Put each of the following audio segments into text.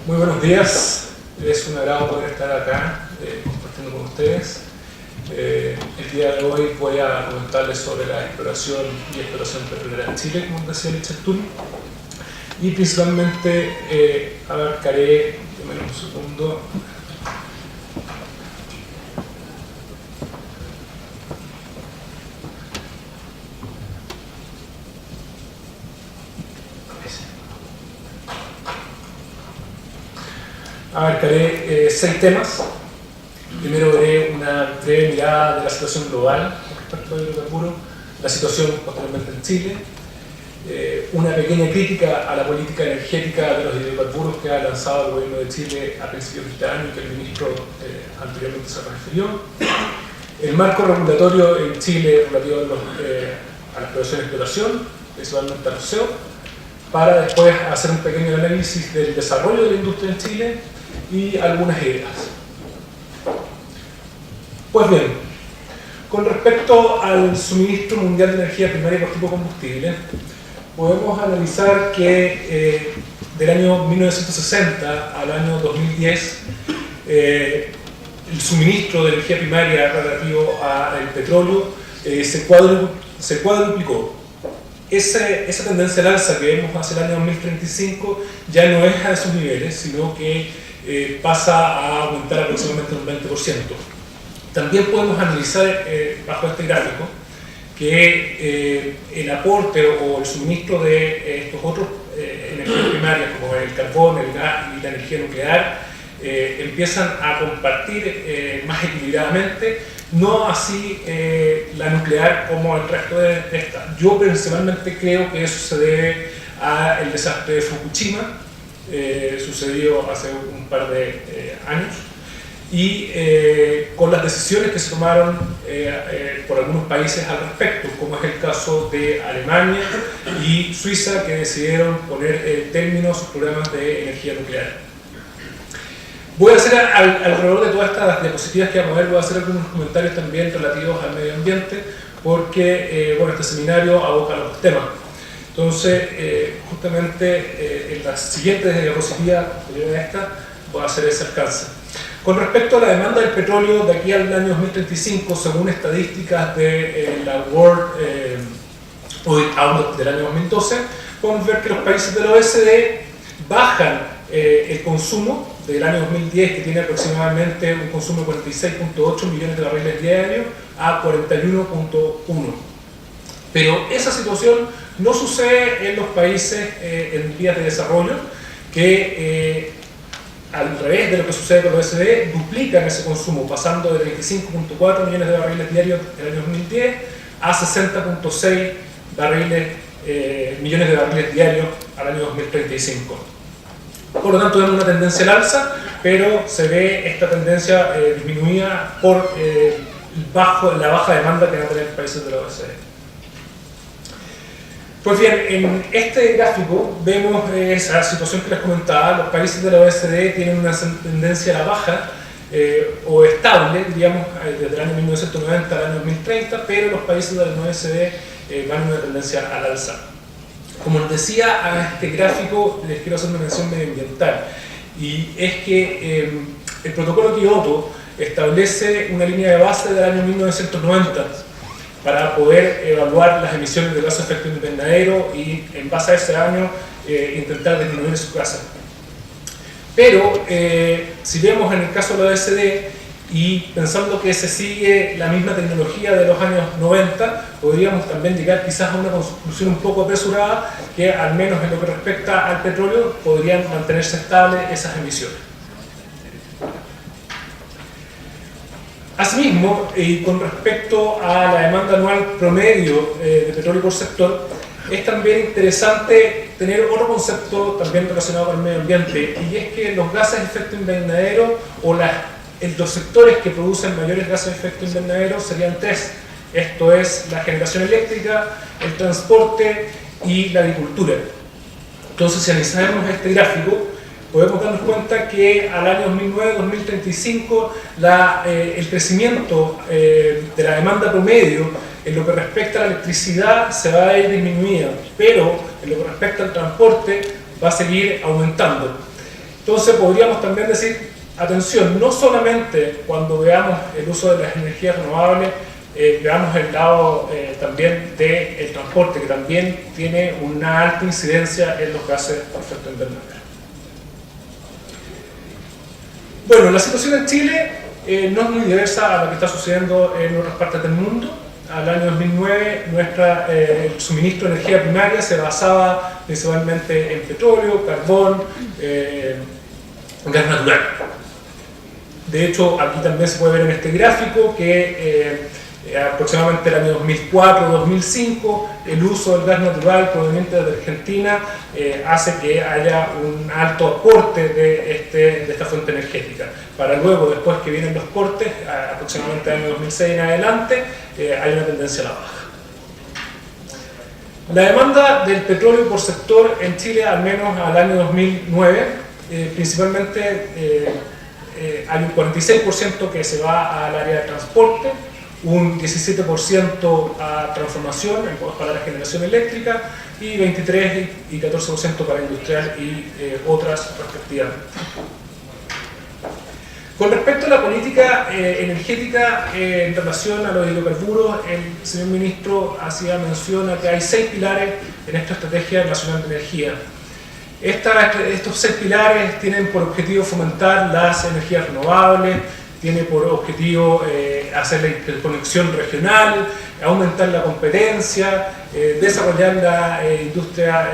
Muy buenos días, es un agrado poder estar acá compartiendo con ustedes. El día de hoy voy a comentarles sobre la exploración y exploración petrolera en Chile, como decía Lichtenstein, y principalmente abarcaré, déjenme un segundo, abarcaré 6 temas. Primero veré una breve mirada de la situación global con respecto al hidrocarburo, la situación posteriormente en Chile, una pequeña crítica a la política energética de los hidrocarburos que ha lanzado el gobierno de Chile a principios de este año y que el ministro anteriormente se refirió, el marco regulatorio en Chile relativo a la exploración y explotación, principalmente a los CEO, para después hacer un pequeño análisis del desarrollo de la industria en Chile y algunas ideas. Pues bien, con respecto al suministro mundial de energía primaria por tipo de combustible, podemos analizar que del año 1960 al año 2010 el suministro de energía primaria relativo al petróleo se cuadruplicó. Esa tendencia al alza que vemos hacia el año 2035 ya no es a esos niveles, sino que pasa a aumentar aproximadamente un 20%. También podemos analizar bajo este gráfico que el aporte o el suministro de estos otros energías primarias como el carbón, el gas y la energía nuclear empiezan a compartir más equilibradamente, no así la nuclear como el resto de esta. Yo personalmente creo que eso se debe al desastre de Fukushima, sucedió hace un par de años, y con las decisiones que se tomaron por algunos países al respecto, como es el caso de Alemania y Suiza, que decidieron poner término a sus programas de energía nuclear. Voy a hacer alrededor de todas estas diapositivas que vamos a ver, voy a hacer algunos comentarios también relativos al medio ambiente, porque bueno, este seminario aboca a los temas. Entonces, justamente en la siguiente diapositiva, posterior a esta, voy a hacer ese alcance. Con respecto a la demanda del petróleo de aquí al año 2035, según estadísticas de la World Oil Outlook del año 2012, podemos ver que los países de la OECD bajan el consumo del año 2010, que tiene aproximadamente un consumo de 46.8 millones de barriles diarios, a 41.1. Pero esa situación no sucede en los países en vías de desarrollo, que al revés de lo que sucede con los OECD, duplican ese consumo, pasando de 25.4 millones de barriles diarios en el año 2010 a 60.6 millones de barriles diarios al año 2035. Por lo tanto, vemos una tendencia al alza, pero se ve esta tendencia disminuida por la baja demanda que van a tener los países de la OECD. Pues bien, en este gráfico vemos esa situación que les comentaba. Los países de la OECD tienen una tendencia a la baja o estable, diríamos, desde el año 1990 al año 2030, pero los países de la OECD van en una tendencia al alza. Como les decía, a este gráfico les quiero hacer una mención medioambiental, y es que el protocolo Kioto establece una línea de base del año 1990 para poder evaluar las emisiones de gases de efecto invernadero y en base a ese año intentar disminuir sus gases. Pero si vemos en el caso de la OECD y pensando que se sigue la misma tecnología de los años 90, podríamos también llegar quizás a una conclusión un poco apresurada, que al menos en lo que respecta al petróleo podrían mantenerse estables esas emisiones. Asimismo, y con respecto a la demanda anual promedio de petróleo por sector, es también interesante tener otro concepto también relacionado con el medio ambiente, y es que los gases de efecto invernadero o los sectores que producen mayores gases de efecto invernadero serían 3. Esto es la generación eléctrica, el transporte y la agricultura. Entonces, si analizamos este gráfico, podemos darnos cuenta que al año 2009-2035 el crecimiento de la demanda promedio en lo que respecta a la electricidad se va a ir disminuyendo, pero en lo que respecta al transporte va a seguir aumentando. Entonces podríamos también decir, atención, no solamente cuando veamos el uso de las energías renovables, veamos el lado también del transporte, que también tiene una alta incidencia en los gases de efecto invernadero. Bueno, la situación en Chile no es muy diversa a la que está sucediendo en otras partes del mundo. Al año 2009, el suministro de energía primaria se basaba principalmente en petróleo, carbón, gas natural. De hecho, aquí también se puede ver en este gráfico que aproximadamente el año 2004-2005 el uso del gas natural proveniente de Argentina hace que haya un alto aporte de esta fuente energética, para luego, después que vienen los cortes, aproximadamente el año 2006 en adelante, hay una tendencia a la baja. La demanda del petróleo por sector en Chile, al menos al año 2009, principalmente hay un 46% que se va al área de transporte, un 17% a transformación, para la generación eléctrica, y 23 y 14% para industrial y otras respectivamente. Con respecto a la política energética en relación a los hidrocarburos, el señor ministro hacía mención a que hay 6 pilares en esta Estrategia Nacional de Energía. Estos 6 pilares tienen por objetivo fomentar las energías renovables, tiene por objetivo hacer la interconexión regional, aumentar la competencia, desarrollar la industria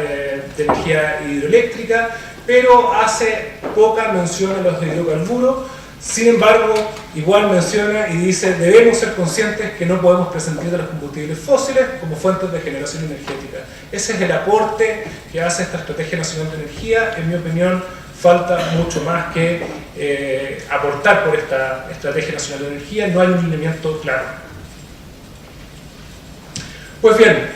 de energía hidroeléctrica, pero hace poca mención a los hidrocarburos. Sin embargo, igual menciona y dice: debemos ser conscientes que no podemos prescindir de los combustibles fósiles como fuentes de generación energética. Ese es el aporte que hace esta Estrategia Nacional de Energía. En mi opinión, falta mucho más que aportar por esta Estrategia Nacional de Energía. No hay un lineamiento claro. Pues bien,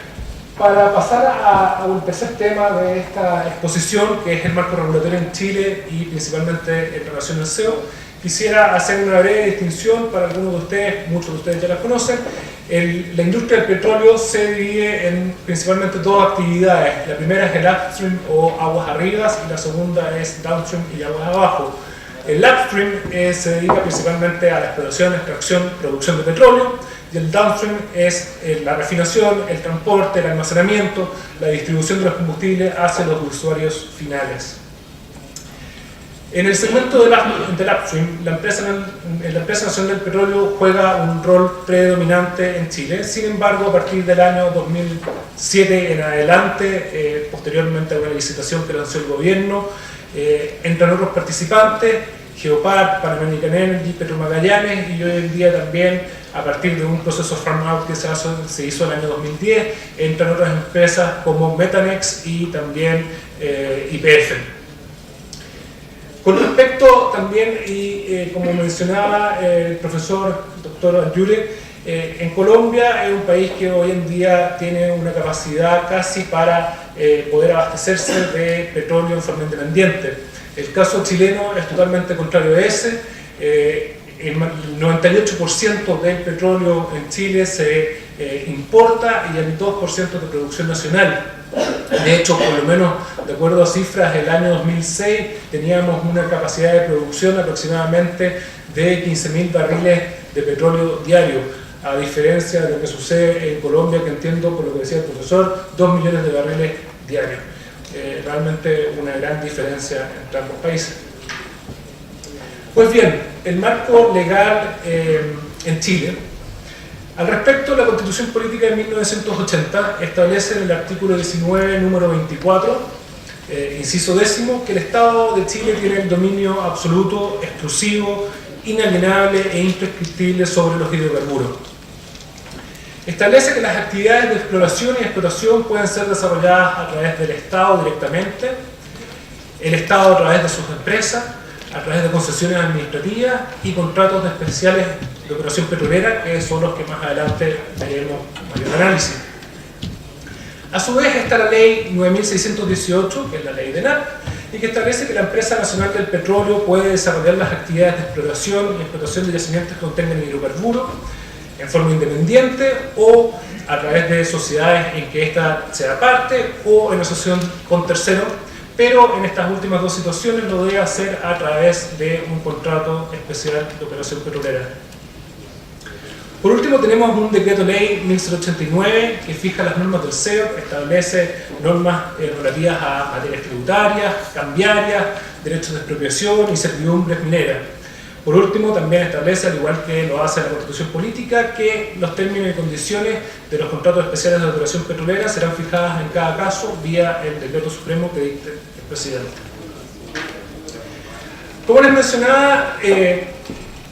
para pasar a un tercer tema de esta exposición, que es el marco regulatorio en Chile y principalmente en relación al SEO, quisiera hacer una breve distinción para algunos de ustedes, muchos de ustedes ya la conocen. La industria del petróleo se divide en principalmente dos actividades. La primera es el upstream o aguas arriba, y la segunda es downstream y aguas abajo. El upstream se dedica principalmente a la exploración, extracción, producción de petróleo, y el downstream es la refinación, el transporte, el almacenamiento, la distribución de los combustibles hacia los usuarios finales. En el segmento del upstream, la empresa Nacional del Petróleo juega un rol predominante en Chile. Sin embargo, a partir del año 2007 en adelante, posteriormente a una licitación que lanzó el gobierno, entran otros participantes: Geopar, Pan American Energy, Petromagallanes, y hoy en día también, a partir de un proceso farm-out que se hizo en el año 2010, entran otras empresas como Metanex y también YPF. Con respecto también, y como mencionaba el profesor doctor Ayure, en Colombia es un país que hoy en día tiene una capacidad casi para poder abastecerse de petróleo en forma independiente. El caso chileno es totalmente contrario a ese. El 98% del petróleo en Chile se importa y el 2% de producción nacional. De hecho, por lo menos de acuerdo a cifras, el año 2006 teníamos una capacidad de producción aproximadamente de 15.000 barriles de petróleo diario, a diferencia de lo que sucede en Colombia, que entiendo, por lo que decía el profesor, 2 millones de barriles diarios. Realmente una gran diferencia entre ambos países. Pues bien, el marco legal en Chile. Al respecto, la Constitución Política de 1980 establece en el artículo 19, número 24, inciso 10, que el Estado de Chile tiene el dominio absoluto, exclusivo, inalienable e imprescriptible sobre los hidrocarburos. Establece que las actividades de exploración y explotación pueden ser desarrolladas a través del Estado directamente, el Estado a través de sus empresas, a través de concesiones administrativas y contratos especiales de operación petrolera, que son los que más adelante veremos mayor análisis. A su vez está la ley 9618, que es la ley de NAP, y que establece que la Empresa Nacional del Petróleo puede desarrollar las actividades de exploración y explotación de yacimientos que contengan hidrocarburos en forma independiente o a través de sociedades en que ésta sea parte o en asociación con terceros, pero en estas últimas dos situaciones lo debe hacer a través de un contrato especial de operación petrolera. Por último, tenemos un decreto ley 1089 que fija las normas del CEOP, establece normas relativas a materias tributarias, cambiarias, derechos de expropiación y servidumbres mineras. Por último, también establece, al igual que lo hace la Constitución Política, que los términos y condiciones de los contratos especiales de operación petrolera serán fijadas en cada caso vía el decreto supremo que dicte el presidente. Como les mencionaba,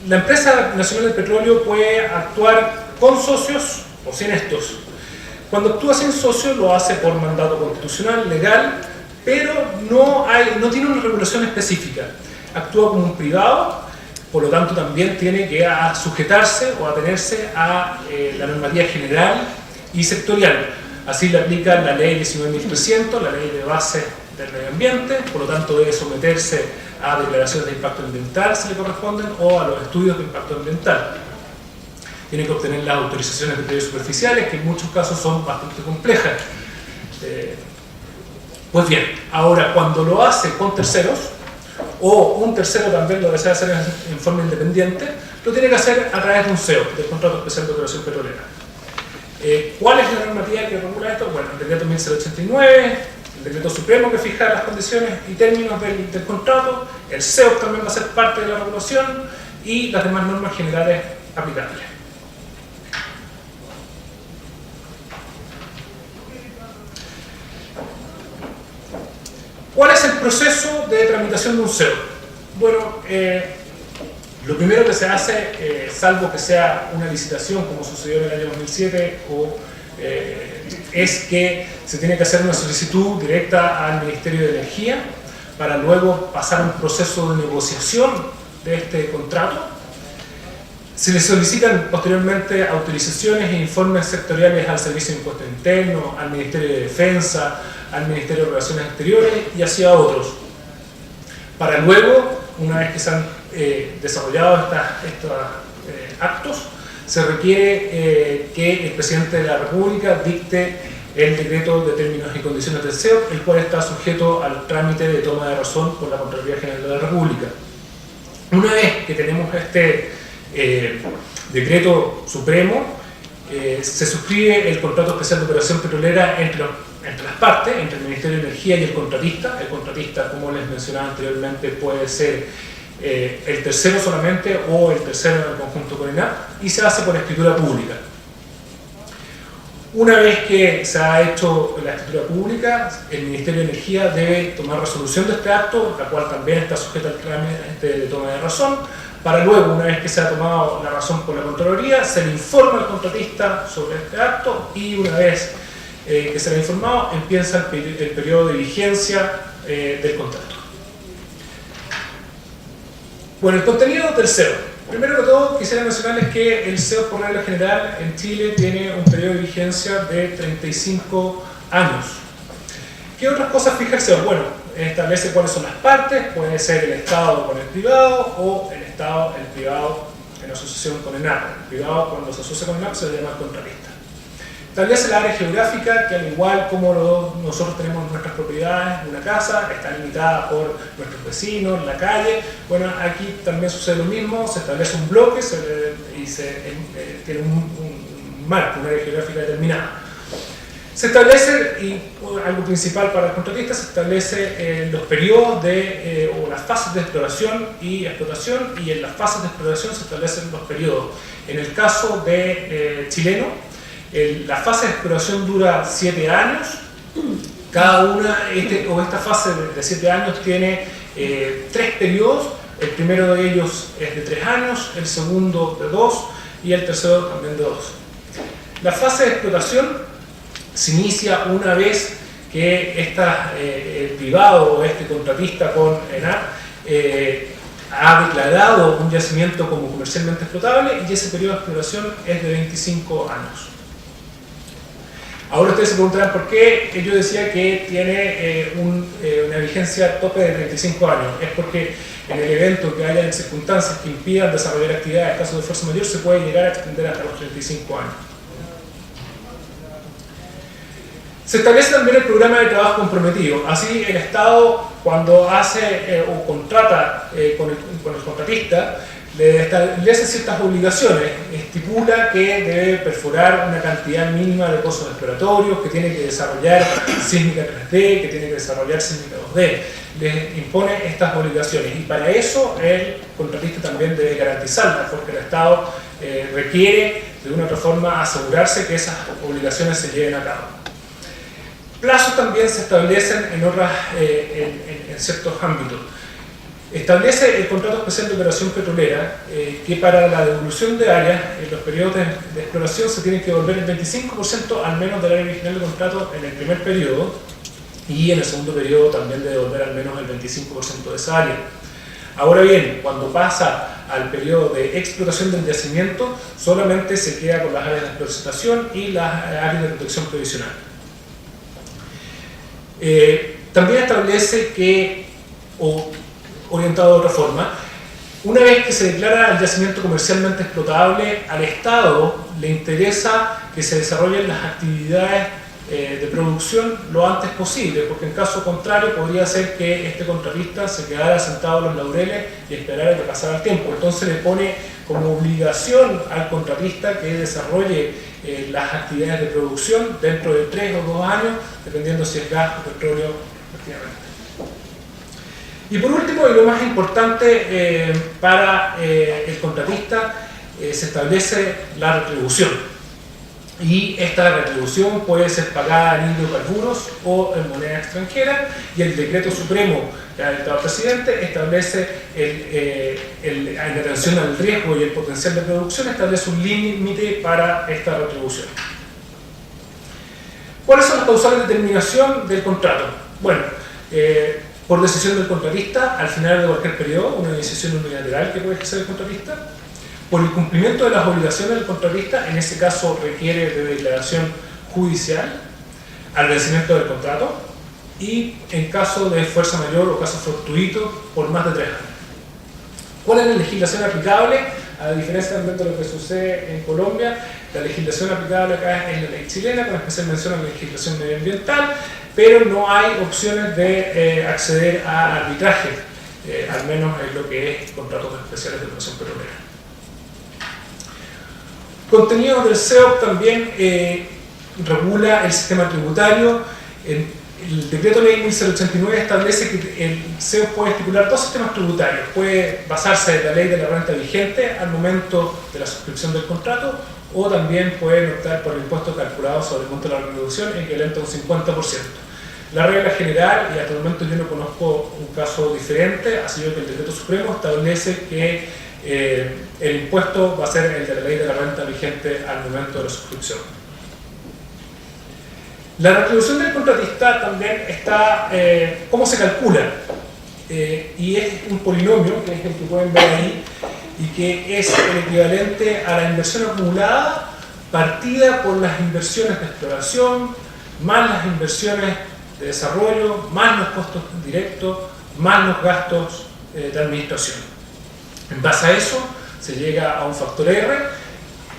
la empresa nacional del petróleo puede actuar con socios o sin estos. Cuando actúa sin socios lo hace por mandato constitucional, legal, pero no tiene una regulación específica. Actúa como un privado, por lo tanto también tiene que sujetarse o atenerse a la normativa general y sectorial. Así le aplica la ley 19.300, la ley de base del medio ambiente, por lo tanto debe someterse a declaraciones de impacto ambiental si le corresponden o a los estudios de impacto ambiental. Tiene que obtener las autorizaciones de predios superficiales, que en muchos casos son bastante complejas. Pues bien, ahora cuando lo hace con terceros, o un tercero también lo desea hacer en forma independiente, lo tiene que hacer a través de un CEO, del Contrato Especial de Operación Petrolera. ¿Cuál es la normativa que regula esto? Bueno, el decreto 1089, el decreto supremo que fija las condiciones y términos del contrato, el CEO también va a ser parte de la regulación y las demás normas generales aplicables. ¿Cuál es el proceso de tramitación de un CEO? Bueno, lo primero que se hace, salvo que sea una licitación como sucedió en el año 2007, es que se tiene que hacer una solicitud directa al Ministerio de Energía para luego pasar un proceso de negociación de este contrato. Se le solicitan posteriormente autorizaciones e informes sectoriales al Servicio de Impuesto Interno, al Ministerio de Defensa, al Ministerio de Relaciones Exteriores y hacia otros. Para luego, una vez que se han desarrollado estos actos, se requiere que el Presidente de la República dicte el decreto de términos y condiciones del CEO, el cual está sujeto al trámite de toma de razón por la Contraloría General de la República. Una vez que tenemos este decreto supremo, se suscribe el contrato especial de operación petrolera entre las partes, entre el Ministerio de Energía y el contratista. El contratista, como les mencionaba anteriormente, puede ser el tercero solamente o el tercero en el conjunto con ENAP, y se hace por escritura pública. Una vez que se ha hecho la escritura pública, el Ministerio de Energía debe tomar resolución de este acto, la cual también está sujeta al trámite de toma de razón, para luego, una vez que se ha tomado la razón por la Contraloría, se le informa al contratista sobre este acto y una vez que se le ha informado, empieza el periodo de vigencia del contrato. Bueno, el contenido del CEO. Primero que todo, quisiera mencionarles que el CEO, por regla general, en Chile tiene un periodo de vigencia de 35 años. ¿Qué otras cosas fija el CEO? Bueno, establece cuáles son las partes, puede ser el Estado con el privado o el Estado, el privado en asociación con ENAP. El privado, cuando se asocia con ENAP, se llama contratista. Establece la área geográfica, que al igual como nosotros tenemos nuestras propiedades, una casa, está limitada por nuestros vecinos, la calle. Bueno, aquí también sucede lo mismo, se establece un bloque y tiene un marco, una área geográfica determinada. Se establece, y algo principal para el contratista, se establece los periodos o las fases de exploración y explotación, y en las fases de exploración se establecen los periodos. En el caso de chileno, la fase de exploración dura 7 años. Cada una, esta fase de 7 años tiene 3 periodos. El primero de ellos es de 3 años, el segundo de 2 y el tercero también de 2. La fase de explotación se inicia una vez que el privado o este contratista con ENAP ha declarado un yacimiento como comercialmente explotable, y ese periodo de exploración es de 25 años. Ahora ustedes se preguntarán por qué yo decía que tiene una vigencia tope de 35 años. Es porque en el evento que haya circunstancias que impidan desarrollar actividades en caso de fuerza mayor, se puede llegar a extender hasta los 35 años. Se establece también el programa de trabajo comprometido. Así, el Estado, cuando hace o contrata con el contratista, le establece ciertas obligaciones, estipula que debe perforar una cantidad mínima de pozos exploratorios, que tiene que desarrollar sísmica 3D, que tiene que desarrollar sísmica 2D. Les impone estas obligaciones y para eso el contratista también debe garantizarlas, porque el Estado requiere de una otra forma asegurarse que esas obligaciones se lleven a cabo. Plazos también se establecen en ciertos ámbitos. Establece el contrato especial de operación petrolera que para la devolución de áreas en los periodos de exploración se tiene que devolver el 25% al menos del área original de contrato en el primer periodo y en el segundo periodo también de devolver al menos el 25% de esa área. Ahora bien, cuando pasa al periodo de explotación del yacimiento, solamente se queda con las áreas de explotación y las áreas de protección provisional. También establece que, orientado de otra forma, una vez que se declara el yacimiento comercialmente explotable, al Estado le interesa que se desarrollen las actividades de producción lo antes posible, porque en caso contrario podría ser que este contratista se quedara sentado en los laureles y esperara que pasara el tiempo. Entonces le pone como obligación al contratista que desarrolle las actividades de producción dentro de 3 o 2 años, dependiendo si es gas o petróleo, efectivamente. Y por último, y lo más importante para el contratista, se establece la retribución. Y esta retribución puede ser pagada en hidrocarburos o en moneda extranjera, y el decreto supremo que ha dictado el presidente establece, en atención al riesgo y el potencial de producción, establece un límite para esta retribución. ¿Cuáles son las causales de terminación del contrato? Bueno, por decisión del contratista, al final de cualquier periodo, una decisión unilateral que puede ejercer el contratista, por el cumplimiento de las obligaciones del contratista, en ese caso requiere de declaración judicial, al vencimiento del contrato, y en caso de fuerza mayor o caso fortuito, por más de 3 años. ¿Cuál es la legislación aplicable? A diferencia también de lo que sucede en Colombia, la legislación aplicable acá es la ley chilena, con especial mención a la legislación medioambiental, pero no hay opciones de acceder a arbitraje, al menos en lo que es contratos especiales de operación petrolera. Contenido del SEOP también regula el sistema tributario. El decreto ley 1089 establece que el SEOP puede estipular 2 sistemas tributarios. Puede basarse en la ley de la renta vigente al momento de la suscripción del contrato, o también pueden optar por el impuesto calculado sobre el monto de la retribución, equivalente a un 50%. La regla general, y hasta el momento yo no conozco un caso diferente, ha sido que el decreto supremo establece que el impuesto va a ser el de la ley de la renta vigente al momento de la suscripción. La retribución del contratista también está, ¿cómo se calcula? Y es un polinomio, que es el que pueden ver ahí, y que es el equivalente a la inversión acumulada partida por las inversiones de exploración, más las inversiones de desarrollo, más los costos directos, más los gastos de administración. En base a eso se llega a un factor R.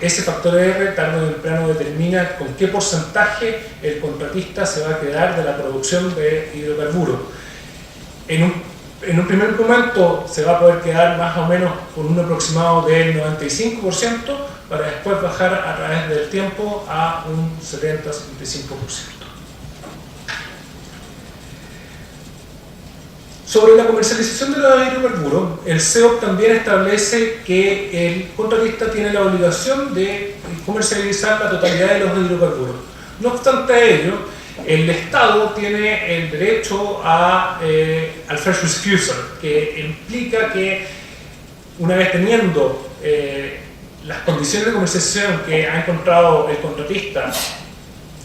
Ese factor R tarde o temprano determina con qué porcentaje el contratista se va a quedar de la producción de hidrocarburos. En un primer momento se va a poder quedar más o menos con un aproximado del 95%, para después bajar a través del tiempo a un 70-75%. Sobre la comercialización de los hidrocarburos, el SEOP también establece que el contratista tiene la obligación de comercializar la totalidad de los hidrocarburos. No obstante ello, el Estado tiene el derecho al first refusal, que implica que una vez teniendo las condiciones de comercialización que ha encontrado el contratista,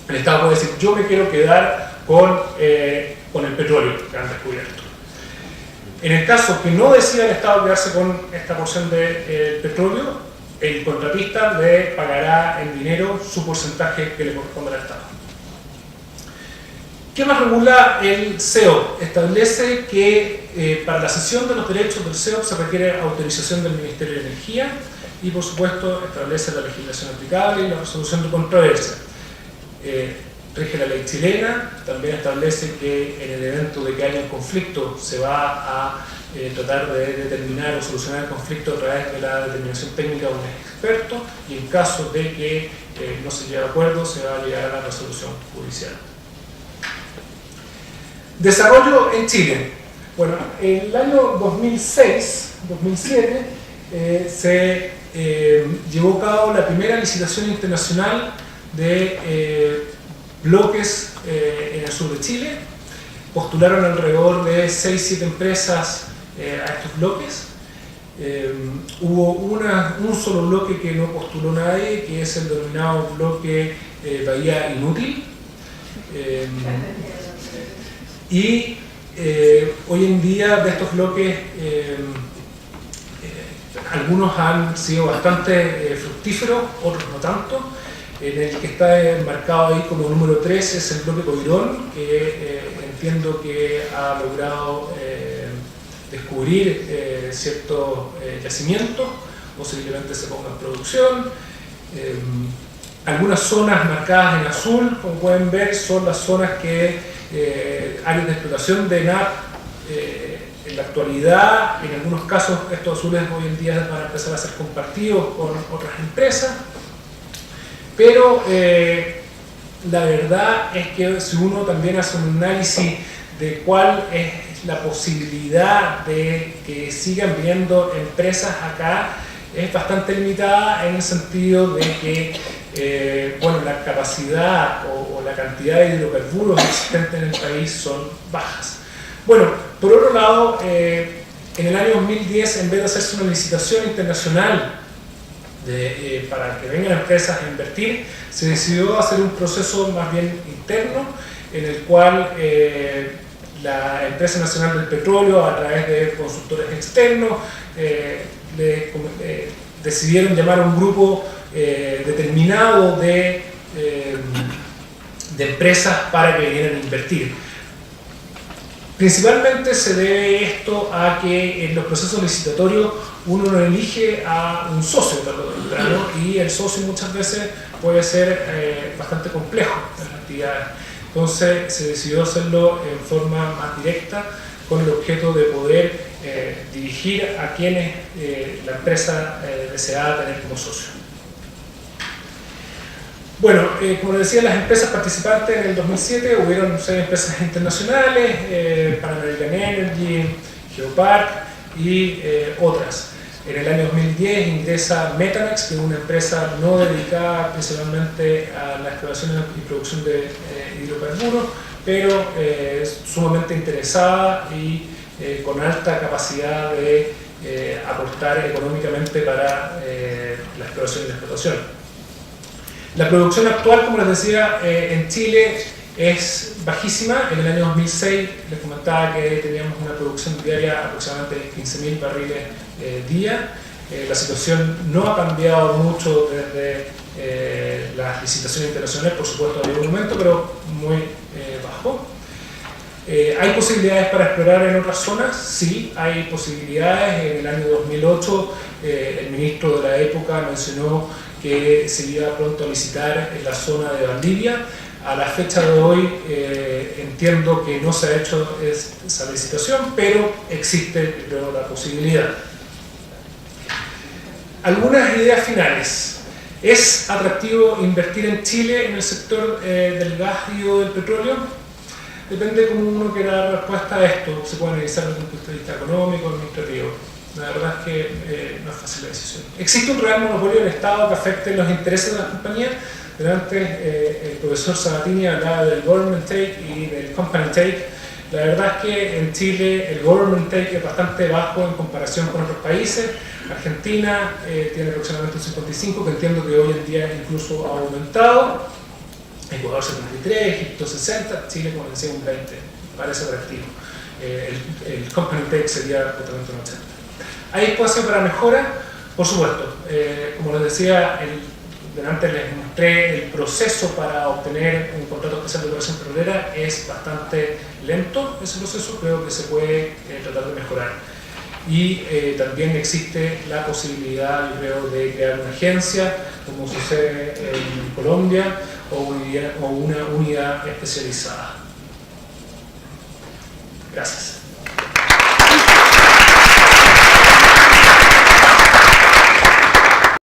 el Estado puede decir: yo me quiero quedar con el petróleo que han descubierto. En el caso que no decida el Estado quedarse con esta porción de petróleo, el contratista le pagará en dinero su porcentaje que le corresponde al Estado. ¿Qué más regula el SEOP? Establece que para la cesión de los derechos del SEOP se requiere autorización del Ministerio de Energía y, por supuesto, establece la legislación aplicable y la resolución de controversia. rige la ley chilena, también establece que en el evento de que haya un conflicto se va a tratar de determinar o solucionar el conflicto a través de la determinación técnica de un experto, y en caso de que no se llegue a acuerdo se va a llegar a la resolución judicial. Desarrollo en Chile. Bueno, en el año 2006-2007 se llevó a cabo la primera licitación internacional de bloques en el sur de Chile. Postularon alrededor de 6-7 empresas a estos bloques. Hubo un solo bloque que no postuló nadie, que es el denominado bloque Bahía Inútil. Y hoy en día de estos bloques algunos han sido bastante fructíferos, otros no tanto. En el que está enmarcado ahí como número 3 es el bloque Coirón, que entiendo que ha logrado descubrir ciertos yacimientos, posiblemente se ponga en producción. Algunas zonas marcadas en azul, como pueden ver, son las zonas que áreas de explotación de NAP en la actualidad. En algunos casos estos azules hoy en día van a empezar a ser compartidos con otras empresas, pero la verdad es que si uno también hace un análisis de cuál es la posibilidad de que sigan viniendo empresas acá, es bastante limitada, en el sentido de que bueno, la capacidad o la cantidad de hidrocarburos existentes en el país son bajas. Bueno, por otro lado, en el año 2010, en vez de hacerse una licitación internacional para que vengan empresas a invertir, se decidió hacer un proceso más bien interno, en el cual la Empresa Nacional del Petróleo, a través de consultores externos, decidieron llamar a un grupo determinado de empresas para que vinieran a invertir. Principalmente se debe esto a que en los procesos licitatorios uno no elige a un socio tarde o temprano, y el socio muchas veces puede ser bastante complejo en las actividades. Entonces se decidió hacerlo en forma más directa, con el objeto de poder dirigir a quienes la empresa deseaba tener como socio. Bueno, como les decía, las empresas participantes en el 2007 hubieron 6 empresas internacionales, Pan American Energy, Geopark y otras. En el año 2010 ingresa Methanex, que es una empresa no dedicada principalmente a la exploración y producción de hidrocarburos, pero sumamente interesada y con alta capacidad de aportar económicamente para la exploración y la explotación. La producción actual, como les decía, en Chile es bajísima. En el año 2006 les comentaba que teníamos una producción diaria aproximadamente de 15.000 barriles día. La situación no ha cambiado mucho desde las licitaciones internacionales, por supuesto hay un aumento, pero muy bajo. ¿Hay posibilidades para explorar en otras zonas? Sí, hay posibilidades. En el año 2008 el ministro de la época mencionó que se iba pronto a licitar en la zona de Valdivia. A la fecha de hoy entiendo que no se ha hecho esa licitación, pero existe, creo, la posibilidad. Algunas ideas finales. ¿Es atractivo invertir en Chile en el sector del gas y o del petróleo? Depende de cómo uno quiera dar respuesta a esto. Se puede analizar desde un punto de vista económico, administrativo. La verdad es que no es fácil la decisión. ¿Existe un real monopolio del Estado que afecte los intereses de las compañías? Antes el profesor Sabatini hablaba del government take y del company take. La verdad es que en Chile el government take es bastante bajo en comparación con otros países. Argentina tiene aproximadamente un 55, que entiendo que hoy en día incluso ha aumentado. Ecuador 73, Egipto 60, Chile, como decía, un 20. Parece atractivo. El company take sería totalmente un 80. ¿Hay espacio para mejora? Por supuesto. Como les decía, antes les mostré el proceso para obtener un contrato especial de operación petrolera. Es bastante lento ese proceso, creo que se puede tratar de mejorar. y también existe la posibilidad, yo creo, de crear una agencia, como sucede en Colombia, o una unidad especializada. Gracias.